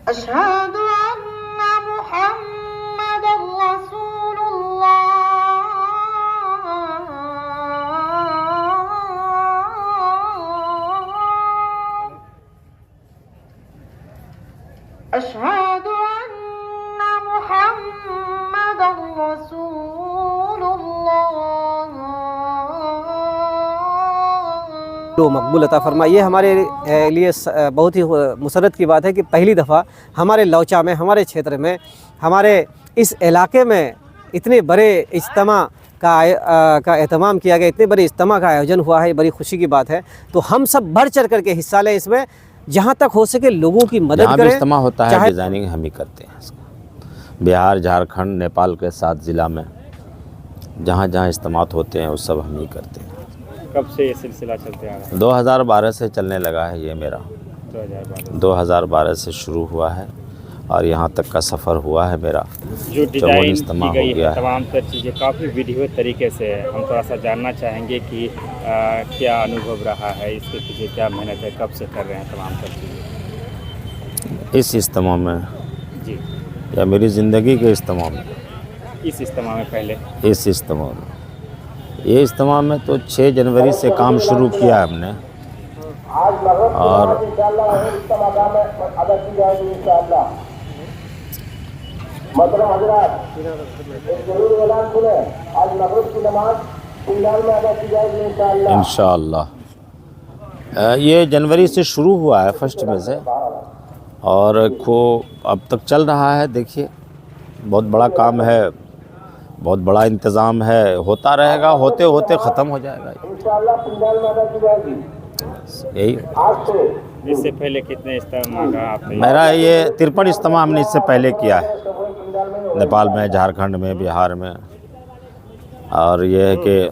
अशहदु अन्ना मुहम्मदर रसूलुल्लाह। अशहदु अन्ना मुहम्मदर रसूलुल्लाह। तो मकबूल अता फरमा। ये हमारे लिए बहुत ही मुसरत की बात है कि पहली दफ़ा हमारे लौचा में, हमारे क्षेत्र में, हमारे इस इलाके में इतने बड़े इज्तिमा का एहतमाम किया गया, इतने बड़े इज्तिमा का आयोजन हुआ है। बड़ी खुशी की बात है। तो हम सब बढ़ चढ़ करके हिस्सा लें इसमें, जहाँ तक हो सके लोगों की मदद जहाँ भी करें। इज्तिमा होता है डिज़ाइनिंग हम ही करते हैं इसका। बिहार, झारखंड, नेपाल के 7 ज़िला में जहाँ जहाँ इज्तिमात होते हैं वो सब हम ही करते हैं। कब से ये सिलसिला चलते आ रहा है? 2012 से चलने लगा है ये मेरा। 2012 से शुरू हुआ है और यहाँ तक का सफ़र हुआ है मेरा। जो डिज़ाइन इज्तिमा की हो गई गया है है। तमाम तर चीज़ें काफ़ी विधिवत तरीके से है। हम थोड़ा सा जानना चाहेंगे कि क्या अनुभव रहा है, इसके पीछे क्या मेहनत है, कब से कर रहे हैं तमाम तर चीज़ें? इस इज्तिमा में जी, या मेरी ज़िंदगी के इज्तिमा में? इस इज्तिमा में पहले इस इज्तिमा में, ये इज्तिमा में तो 6 जनवरी से काम शुरू किया हमने और इंशाअल्लाह ये जनवरी से शुरू हुआ है, फर्स्ट में से, और को अब तक चल रहा है। देखिए बहुत बड़ा काम है, बहुत बड़ा इंतज़ाम है, होता रहेगा, होते होते ख़त्म हो जाएगा। यही इससे पहले कितने इज्तिमा का आपने? मेरा ये 53 इज्तिमा हमने इससे पहले किया है, नेपाल में, झारखंड में, बिहार में। और ये है कि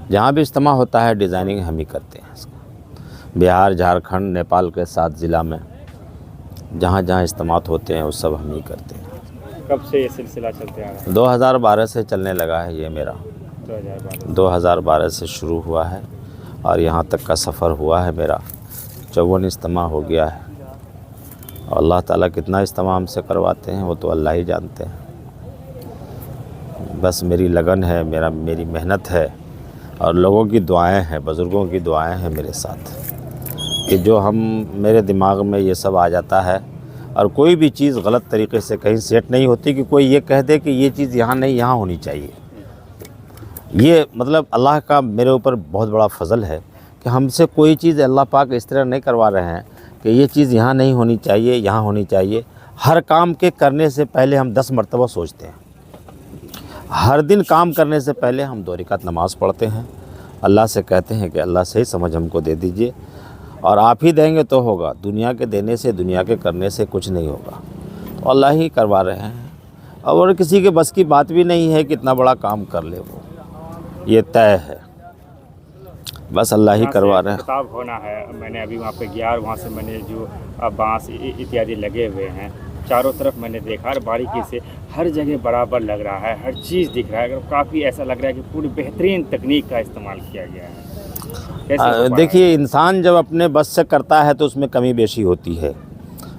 जहाँ भी इज्तिमा होता है डिज़ाइनिंग हम ही करते हैं इसका। बिहार, झारखंड, नेपाल के 7 ज़िला में जहाँ जहाँ इज्तिमात होते हैं वो सब हम ही करते हैं। कब से ये सिलसिला चलते आ रहा है? 2012 से चलने लगा है ये मेरा। 2012 से शुरू हुआ है और यहाँ तक का सफ़र हुआ है मेरा। 54 इज्तिमा हो गया है और अल्लाह ताला कितना इज्तिमा हमसे करवाते हैं वो तो अल्लाह ही जानते हैं। बस मेरी लगन है, मेरी मेहनत है और लोगों की दुआएं हैं, बुज़ुर्गों की दुआएं हैं मेरे साथ, कि जो मेरे दिमाग में ये सब आ जाता है और कोई भी चीज़ गलत तरीके से कहीं सेट नहीं होती कि कोई ये कह दे कि ये चीज़ यहाँ नहीं, यहाँ होनी चाहिए। ये मतलब अल्लाह का मेरे ऊपर बहुत बड़ा फ़ज़ल है कि हमसे कोई चीज़ अल्लाह पाक इस तरह नहीं करवा रहे हैं कि ये चीज़ यहाँ नहीं होनी चाहिए, यहाँ होनी चाहिए। हर काम के करने से पहले हम 10 मरतबा सोचते हैं। हर दिन काम करने से पहले हम 2 रकात नमाज़ पढ़ते हैं, अल्लाह से कहते हैं कि अल्लाह सही समझ हमको दे दीजिए और आप ही देंगे तो होगा, दुनिया के देने से, दुनिया के करने से कुछ नहीं होगा। तो अल्लाह ही करवा रहे हैं और किसी के बस की बात भी नहीं है कि इतना बड़ा काम कर ले, वो ये तय है, बस अल्लाह ही करवा रहे हैं। किताब होना है। मैंने अभी वहाँ पे गया और वहाँ से मैंने जो बांस इत्यादि लगे हुए हैं चारों तरफ मैंने देखा और बारीकी से हर जगह बराबर लग रहा है, हर चीज़ दिख रहा है। काफ़ी ऐसा लग रहा है कि पूरी बेहतरीन तकनीक का इस्तेमाल किया गया है। देखिए इंसान जब अपने बस से करता है तो उसमें कमी बेशी होती है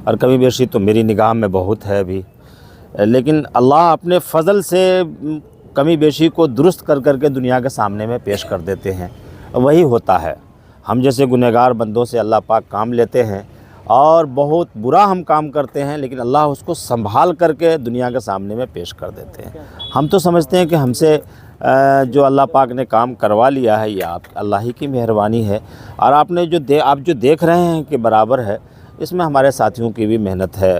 और कमी बेशी तो मेरी निगाह में बहुत है अभी, लेकिन अल्लाह अपने फ़ज़ल से कमी बेशी को दुरुस्त कर करके दुनिया के सामने में पेश कर देते हैं। वही होता है, हम जैसे गुनहगार बंदों से अल्लाह पाक काम लेते हैं और बहुत बुरा हम काम करते हैं, लेकिन अल्लाह उसको संभाल करके दुनिया के सामने में पेश कर देते हैं। हम तो समझते हैं कि हमसे जो अल्लाह पाक ने काम करवा लिया है ये आप अल्लाह ही की मेहरबानी है और आपने आप जो देख रहे हैं कि बराबर है, इसमें हमारे साथियों की भी मेहनत है।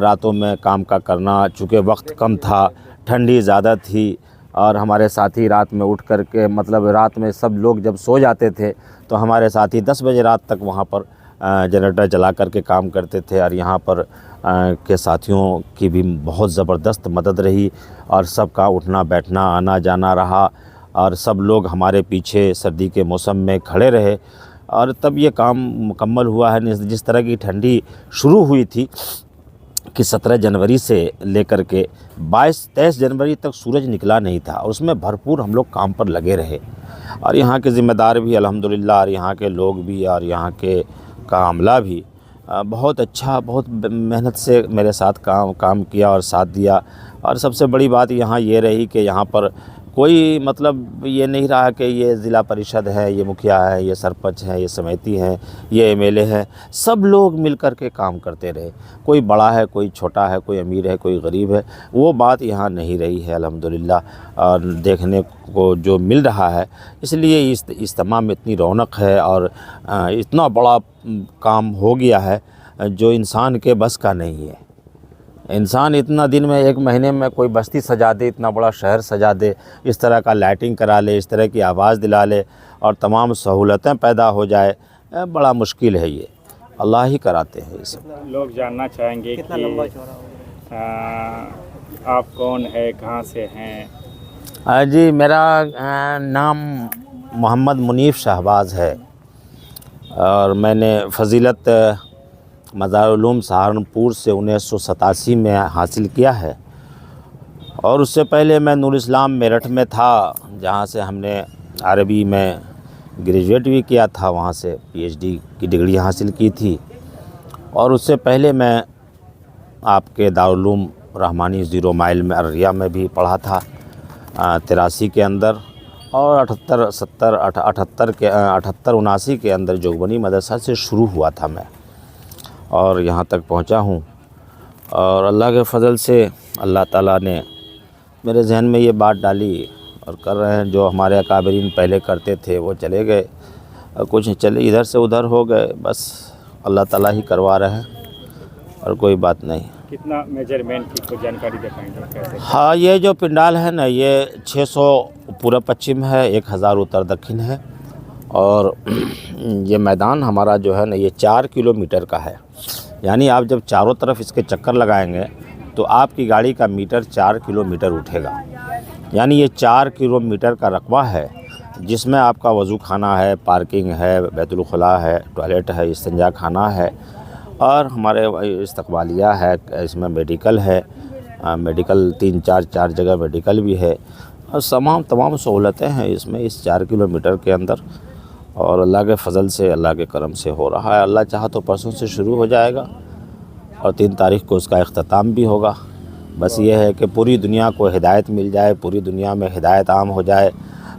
रातों में काम का करना, चूँकि वक्त कम था, ठंडी ज़्यादा थी और हमारे साथी रात में उठ कर के, मतलब रात में सब लोग जब सो जाते थे तो हमारे साथी 10 बजे रात तक वहाँ पर जनरेटर जला करके काम करते थे और यहाँ पर के साथियों की भी बहुत ज़बरदस्त मदद रही और सबका उठना बैठना आना जाना रहा और सब लोग हमारे पीछे सर्दी के मौसम में खड़े रहे और तब ये काम मुकम्मल हुआ है। जिस तरह की ठंडी शुरू हुई थी कि 17 जनवरी से लेकर के 22-23 जनवरी तक सूरज निकला नहीं था और उसमें भरपूर हम लोग काम पर लगे रहे और यहाँ के ज़िम्मेदार भी अल्हम्दुलिल्लाह और यहाँ के लोग भी और यहाँ के का अमला भी बहुत अच्छा, बहुत मेहनत से मेरे साथ काम किया और साथ दिया। और सबसे बड़ी बात यहाँ ये रही कि यहाँ पर कोई मतलब ये नहीं रहा कि ये ज़िला परिषद है, ये मुखिया है, ये सरपंच है, ये समिति है, ये एमएलए है। सब लोग मिल कर के काम करते रहे। कोई बड़ा है, कोई छोटा है, कोई अमीर है, कोई गरीब है, वो बात यहाँ नहीं रही है अल्हम्दुलिल्लाह। और देखने को जो मिल रहा है, इसलिए इस इज्तिमा में इतनी रौनक है और इतना बड़ा काम हो गया है जो इंसान के बस का नहीं है। इंसान इतना दिन में, एक महीने में कोई बस्ती सजा दे, इतना बड़ा शहर सजा दे, इस तरह का लाइटिंग करा ले, इस तरह की आवाज़ दिला ले और तमाम सहूलतें पैदा हो जाए, बड़ा मुश्किल है। ये अल्लाह ही कराते हैं। इस लोग जानना चाहेंगे कितना कि लंबा चौड़ा होगा? आप कौन है, कहाँ से हैं? जी, मेरा नाम मोहम्मद मुनीफ शहबाज है और मैंने फ़जीलत मज़ार-उल-उलूम सहारनपुर से 1987 में हासिल किया है। और उससे पहले मैं नूर इस्लाम मेरठ में था, जहाँ से हमने अरबी में ग्रेजुएट भी किया था, वहाँ से पीएचडी की डिग्री हासिल की थी। और उससे पहले मैं आपके दारुल-उलूम रहमानी 0 माइल में अररिया में भी पढ़ा था 83 के अंदर, और 78-79 के अंदर जोगबनी मदरसा से शुरू हुआ था मैं, और यहाँ तक पहुँचा हूँ। और अल्लाह के फ़ज़ल से अल्लाह ताला ने मेरे जहन में ये बात डाली और कर रहे हैं। जो हमारे अकाबरीन पहले करते थे वो चले गए, और कुछ चले इधर से उधर हो गए, बस अल्लाह ताला ही करवा रहे हैं और कोई बात नहीं। कितना मेजरमेंट की कोई जानकारी दे पाएंगे कैसे? हाँ, ये जो पिंडाल है ना, ये 600 पूर्व पश्चिम है, 1000 उत्तर दक्षिण है। और ये मैदान हमारा जो है ना, ये 4 किलोमीटर का है। यानी आप जब चारों तरफ इसके चक्कर लगाएंगे तो आपकी गाड़ी का मीटर 4 किलोमीटर उठेगा। यानी ये 4 किलोमीटर का रकबा है, जिसमें आपका वज़ू खाना है, पार्किंग है, बैतुल खुला है, टॉयलेट है, इस्तिंजा खाना है, और हमारे इस्तकबालिया है, इसमें मेडिकल है, मेडिकल 3-4 जगह मेडिकल भी है, और तमाम सहूलतें हैं इसमें, इस 4 किलोमीटर के अंदर। और अल्लाह के फ़ज़ल से, अल्लाह के करम से हो रहा है। अल्लाह चाहा तो परसों से शुरू हो जाएगा और 3 तारीख़ को उसका इख्तिताम भी होगा। बस ये है कि पूरी दुनिया को हिदायत मिल जाए, पूरी दुनिया में हिदायत आम हो जाए,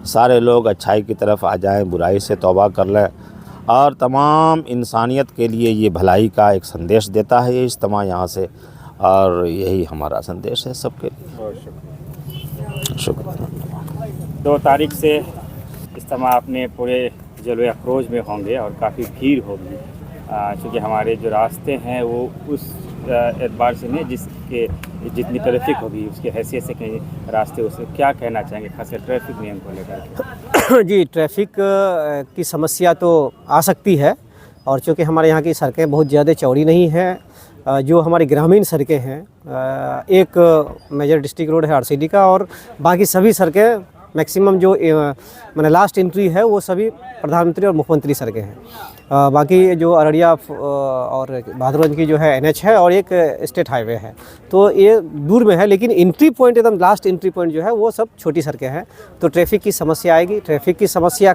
सारे लोग अच्छाई की तरफ आ जाएं, बुराई से तौबा कर लें, और तमाम इंसानियत के लिए ये भलाई का एक संदेश देता है ये इज्तिमा यहाँ से। और यही हमारा संदेश है सबके लिए। बहुत शुक्रिया। 2 तारीख से इज्तिमा अपने पूरे जलवे अफरोज में होंगे और काफ़ी भीड़ होगी, क्योंकि हमारे जो रास्ते हैं वो उस एतबार से नहीं जिसके जितनी ट्रैफिक होगी उसकी हैसियत से कहीं रास्ते, उससे क्या कहना चाहेंगे खासकर ट्रैफिक नियम को लेकर के? जी, ट्रैफिक की समस्या तो आ सकती है, और चूँकि हमारे यहाँ की सड़कें बहुत ज़्यादा चौड़ी नहीं हैं। जो हमारी ग्रामीण सड़कें हैं, एक मेजर डिस्ट्रिक्ट रोड है आरसीडी का, और बाकी सभी सड़कें मैक्सिमम जो मैंने लास्ट एंट्री है वो सभी प्रधानमंत्री और मुख्यमंत्री सड़कें हैं। बाकी जो अररिया और बहादुरगंज की जो है एनएच है, और एक स्टेट हाईवे है, तो ये दूर में है। लेकिन एंट्री पॉइंट, एकदम लास्ट एंट्री पॉइंट जो है वो सब छोटी सड़कें हैं, तो ट्रैफिक की समस्या आएगी। ट्रैफिक की समस्या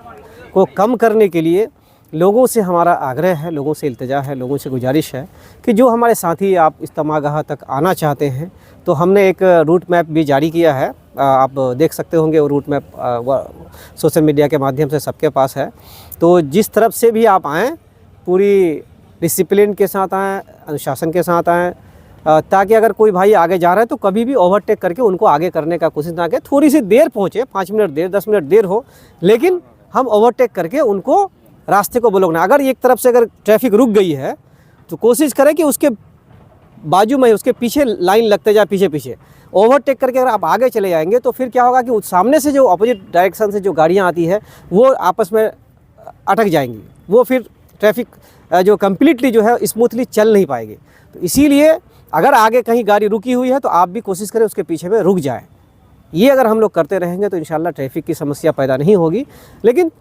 को कम करने के लिए लोगों से हमारा आग्रह है, लोगों से इल्तिजा है, लोगों से गुजारिश है कि जो हमारे साथी आप इज्तिमागाह तक आना चाहते हैं, तो हमने एक रूट मैप भी जारी किया है। आप देख सकते होंगे वो रूट मैप, सोशल मीडिया के माध्यम से सबके पास है। तो जिस तरफ से भी आप आएँ, पूरी डिसिप्लिन के साथ आएँ, अनुशासन के साथ आएँ, ताकि अगर कोई भाई आगे जा रहा है तो कभी भी ओवरटेक करके उनको आगे करने का कोशिश ना करें। थोड़ी सी देर पहुँचे, 5 मिनट देर, 10 मिनट देर हो, लेकिन हम ओवरटेक करके उनको रास्ते को ब्लॉक ना। अगर एक तरफ से अगर ट्रैफिक रुक गई है तो कोशिश करें कि उसके बाजू में, उसके पीछे लाइन लगते जाए, पीछे पीछे ओवरटेक करके अगर आप आगे चले जाएंगे तो फिर क्या होगा कि उस सामने से जो अपोजिट डायरेक्शन से जो गाड़ियाँ आती है वो आपस में अटक जाएंगी, वो फिर ट्रैफिक जो कम्प्लीटली जो है स्मूथली चल नहीं पाएगी। तो इसीलिए अगर आगे कहीं गाड़ी रुकी हुई है तो आप भी कोशिश करें उसके पीछे में रुक जाए। ये अगर हम लोग करते रहेंगे तो इंशाल्लाह ट्रैफिक की समस्या पैदा नहीं होगी, लेकिन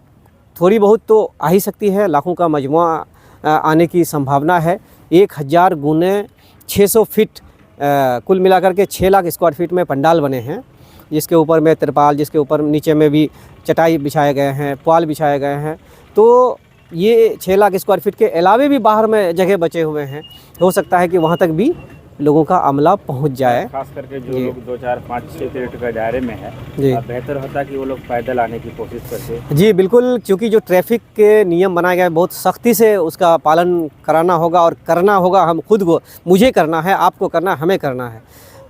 थोड़ी बहुत तो आ ही सकती है। लाखों का मजमुआ आने की संभावना है। 1000 गुने 600 फीट कुल मिलाकर के 6 लाख स्क्वायर फीट में पंडाल बने हैं, जिसके ऊपर में तिरपाल, जिसके ऊपर नीचे में भी चटाई बिछाए गए हैं, पुआल बिछाए गए हैं। तो ये 6 लाख स्क्वायर फीट के अलावे भी बाहर में जगह बचे हुए हैं, हो सकता है कि वहाँ तक भी लोगों का अमला पहुंच जाए। खास करके जो लोग 2, 4, 5, 6 किलोमीटर के दायरे में है, जी बेहतर होता है कि वो लोग पैदल आने की कोशिश करते। जी बिल्कुल, क्योंकि जो ट्रैफिक के नियम बनाए गए हैं बहुत सख्ती से उसका पालन कराना होगा और करना होगा हम खुद को, मुझे करना है, आपको करना है, हमें करना है।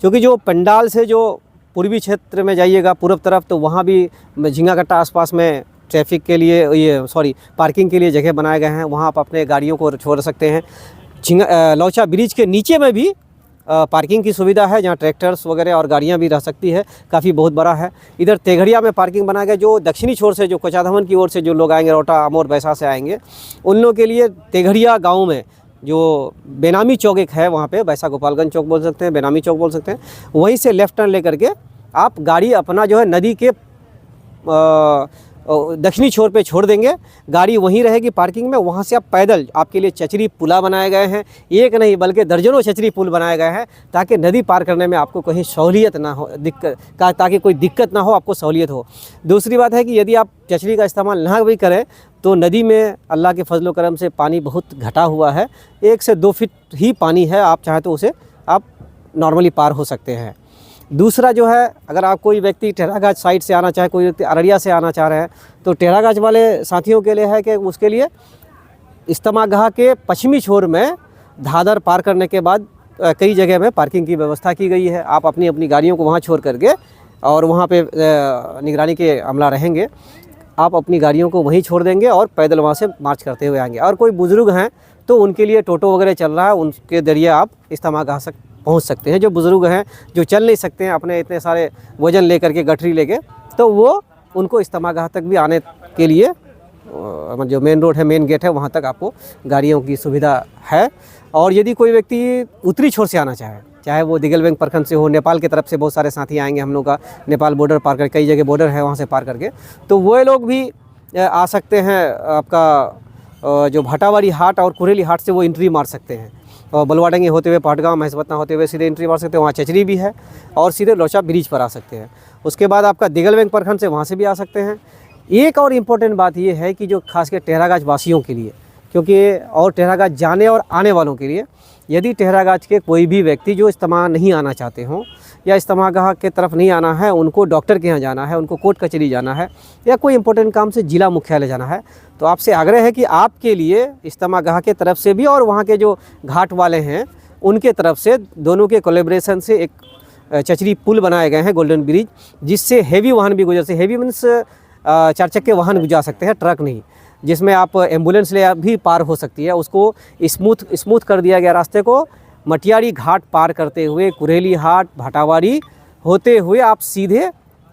क्योंकि जो पंडाल से जो पूर्वी क्षेत्र में जाइएगा पूर्व तरफ, तो वहाँ भी झिंगाकट्टा आसपास में ट्रैफिक के लिए पार्किंग के लिए जगह बनाए गए हैं, वहाँ आप अपने गाड़ियों को छोड़ सकते हैं। लौचा ब्रिज के नीचे में भी पार्किंग की सुविधा है, जहाँ ट्रैक्टर्स वगैरह और गाड़ियाँ भी रह सकती है, काफ़ी बहुत बड़ा है। इधर तेघड़िया में पार्किंग बनाया गया, जो दक्षिणी छोर से, जो कोचाधमन की ओर से जो लोग आएंगे, रोटा अमोर बैसा से आएंगे, उन लोगों के लिए तेघड़िया गाँव में जो बेनामी चौक एक है, वहाँ पे बैसा गोपालगंज चौक बोल सकते हैं, बेनामी चौक बोल सकते हैं, वहीं से लेफ़्ट टर्न लेकर के आप गाड़ी अपना जो है नदी के दक्षिणी छोर पे छोड़ देंगे, गाड़ी वहीं रहेगी पार्किंग में। वहाँ से आप पैदल, आपके लिए चचरी पुला बनाए गए हैं, एक नहीं बल्कि दर्जनों चचरी पुल बनाए गए हैं, ताकि नदी पार करने में आपको कहीं सहूलियत ना हो, ताकि कोई दिक्कत ना हो, आपको सहूलियत हो। दूसरी बात है कि यदि आप चचरी का इस्तेमाल ना भी करें तो नदी में अल्लाह के फजल करम से पानी बहुत घटा हुआ है, 1 से 2 फीट ही पानी है, आप चाहे तो उसे आप नॉर्मली पार हो सकते हैं। दूसरा जो है, अगर आप कोई व्यक्ति टेढ़ागाछ साइड से आना चाहे, कोई व्यक्ति अररिया से आना चाह रहे हैं, तो टेढ़ागाछ वाले साथियों के लिए है कि उसके लिए इज्तिमागाह के पश्चिमी छोर में धादर पार करने के बाद कई जगह में पार्किंग की व्यवस्था की गई है। आप अपनी अपनी गाड़ियों को वहाँ छोड़ करके, और वहाँ पे निगरानी के अमला रहेंगे, आप अपनी गाड़ियों को वहीं छोड़ देंगे और पैदल वहाँ से मार्च करते हुए आएंगे। और कोई बुज़ुर्ग हैं तो उनके लिए टोटो वगैरह चल रहा है, उनके ज़रिए आप इज्तिमागाह तक पहुंच सकते हैं। जो बुज़ुर्ग हैं, जो चल नहीं सकते हैं अपने इतने सारे वज़न लेकर के, गठरी लेके, तो वो उनको इज्तिमागाह तक भी आने के लिए जो मेन रोड है, मेन गेट है, वहाँ तक आपको गाड़ियों की सुविधा है। और यदि कोई व्यक्ति उत्तरी छोर से आना चाहे वो दिगलबैंक प्रखंड से हो, नेपाल की तरफ से बहुत सारे साथी आएंगे हम लोग का, नेपाल बॉर्डर पार कर, कई जगह बॉर्डर है वहाँ से पार करके, तो वो लोग भी आ सकते हैं। आपका जो भाटावाड़ी हाट और कुरेली हाट से वो एंट्री मार सकते हैं, और बलवाडंगी होते हुए, पाटगांव, महेशपतना होते हुए सीधे एंट्री मार सकते हैं, वहाँ चचरी भी है, और सीधे लौचा ब्रिज पर आ सकते हैं। उसके बाद आपका दिगलबैंक प्रखंड से वहाँ से भी आ सकते हैं। एक और इम्पोर्टेंट बात ये है कि जो खास कर टेढ़ागाछ वासियों के लिए, क्योंकि और टेढ़ागाछ जाने और आने वालों के लिए, यदि टेढ़ागाछ के कोई भी व्यक्ति जो इज्तिमा नहीं आना चाहते हों या इज्तिमागाह के तरफ नहीं आना है, उनको डॉक्टर के यहाँ जाना है, उनको कोर्ट कचहरी जाना है, या कोई इंपॉर्टेंट काम से जिला मुख्यालय जाना है, तो आपसे आग्रह है कि आपके लिए इज्तिमागाह के तरफ से भी और वहाँ के जो घाट वाले हैं उनके तरफ से, दोनों के कोलेब्रेशन से एक चचरी पुल बनाए गए हैं, गोल्डन ब्रिज, जिससे हेवी वाहन भी गुजर सकते। हेवी मीन्स 4 चक्के वाहन जा सकते हैं, ट्रक नहीं, जिसमें आप एम्बुलेंस ले भी पार हो सकती है। उसको स्मूथ कर दिया गया रास्ते को। मटियारी घाट पार करते हुए, कुरेली हाट, भाटावाड़ी होते हुए आप सीधे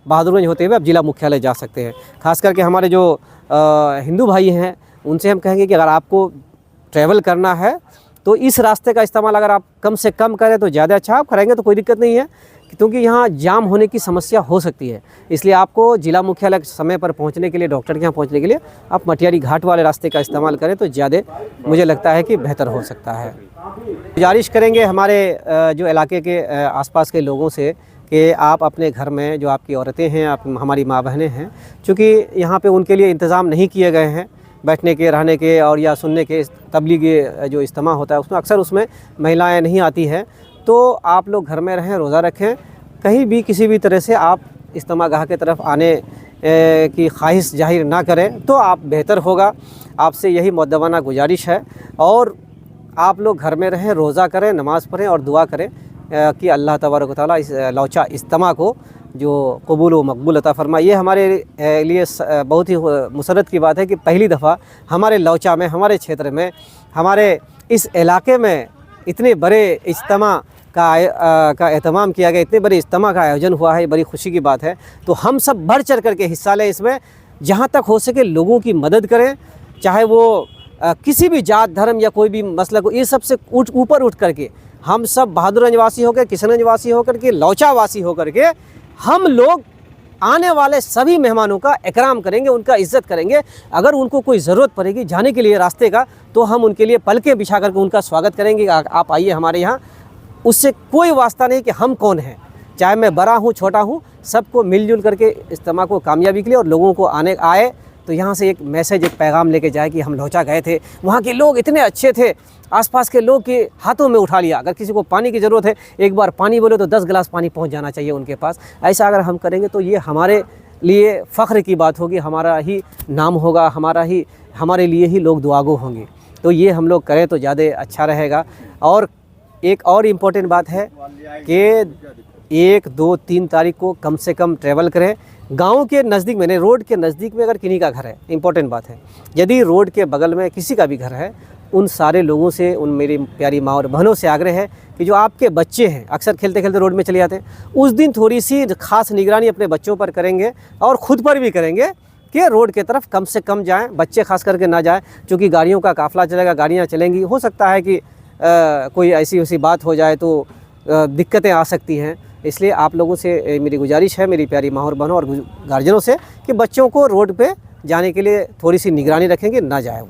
बहादुरगंज होते हुए आप जिला मुख्यालय जा सकते हैं। खास करके हमारे जो हिंदू भाई हैं, उनसे हम कहेंगे कि अगर आपको ट्रैवल करना है तो इस रास्ते का इस्तेमाल अगर आप कम से कम करें तो ज़्यादा अच्छा। आप करेंगे तो कोई दिक्कत नहीं है, क्योंकि यहाँ जाम होने की समस्या हो सकती है। इसलिए आपको जिला मुख्यालय समय पर पहुँचने के लिए, डॉक्टर के यहाँ पहुँचने के लिए आप मटियारी घाट वाले रास्ते का इस्तेमाल करें तो ज़्यादा मुझे लगता है कि बेहतर हो सकता है। गुजारिश करेंगे हमारे जो इलाके के आसपास के लोगों से कि आप अपने घर में जो आपकी औरतें हैं, हमारी माँ बहनें हैं, चूँकि यहाँ पे उनके लिए इंतज़ाम नहीं किए गए हैं बैठने के, रहने के और या सुनने के, तबलीगी जो इज्तिमा होता है उसमें अक्सर उसमें महिलाएं नहीं आती हैं, तो आप लोग घर में रहें, रोज़ा रखें, कहीं भी किसी भी तरह से आप इज्तिमागाह की तरफ आने की ख्वाहिश जाहिर ना करें तो आप बेहतर होगा। आपसे यही मुअद्दबाना गुजारिश है, और आप लोग घर में रहें, रोज़ा करें, नमाज़ पढ़ें और दुआ करें कि अल्लाह तबारक व तआला इस लौचा इज्तिमा को जो कबूल व मकबूल अता फरमाए। ये हमारे लिए बहुत ही मुसरत की बात है कि पहली दफ़ा हमारे लौचा में, हमारे क्षेत्र में, हमारे इस इलाके में इतने बड़े इज्तिमा का एहतमाम किया गया, इतने बड़े इज्तिमा का आयोजन हुआ है। बड़ी खुशी की बात है। तो हम सब बढ़ चढ़ करके हिस्सा लें इसमें, जहाँ तक हो सके लोगों की मदद करें, चाहे वो किसी भी जात, धर्म या कोई भी मसला को, ये सबसे ऊपर उठ करके हम सब बहादुरगंज वासी होकर, किशनगंज वासी होकर के, लौचा वासी होकर के हम लोग आने वाले सभी मेहमानों का इकराम करेंगे, उनका इज़्ज़त करेंगे। अगर उनको कोई ज़रूरत पड़ेगी जाने के लिए रास्ते का, तो हम उनके लिए पलकें बिछा करके उनका स्वागत करेंगे। आप आइए हमारे यहाँ, उससे कोई वास्ता नहीं कि हम कौन हैं, चाहे मैं बड़ा हूँ छोटा हूँ, सबको मिलजुल करके इज्तिमा को कामयाबी के लिए और लोगों को आए तो यहाँ से एक मैसेज, एक पैगाम लेके जाए कि हम लौचा गए थे, वहाँ के लोग इतने अच्छे थे, आसपास के लोग के हाथों में उठा लिया। अगर किसी को पानी की ज़रूरत है, एक बार पानी बोले तो 10 गिलास पानी पहुँच जाना चाहिए उनके पास। ऐसा अगर हम करेंगे तो ये हमारे लिए फ़ख्र की बात होगी, हमारा ही नाम होगा, हमारे लिए ही लोग दुआगो होंगे। तो ये हम लोग करें तो ज़्यादा अच्छा रहेगा। और एक और इम्पोर्टेंट बात है कि 1, 2, 3 तारीख को कम से कम ट्रैवल करें। गांव के नज़दीक में, रोड के नज़दीक में अगर किन्हीं का घर है, इम्पोर्टेंट बात है, यदि रोड के बगल में किसी का भी घर है, उन सारे लोगों से, उन मेरी प्यारी माँ और बहनों से आग्रह है कि जो आपके बच्चे हैं, अक्सर खेलते खेलते रोड में चले जाते हैं, उस दिन थोड़ी सी ख़ास निगरानी अपने बच्चों पर करेंगे और ख़ुद पर भी करेंगे कि रोड के तरफ कम से कम जाएं, बच्चे खास करके ना जाएं, क्योंकि गाड़ियों का काफ़िला चलेगा, गाड़ियाँ चलेंगी, हो सकता है कि कोई ऐसी वैसी बात हो जाए तो दिक्कतें आ सकती हैं। इसलिए आप लोगों से मेरी गुजारिश है, मेरी प्यारी माँ और बहनों और गार्जियनों से, कि बच्चों को रोड पे जाने के लिए थोड़ी सी निगरानी रखेंगे, ना जाए वो।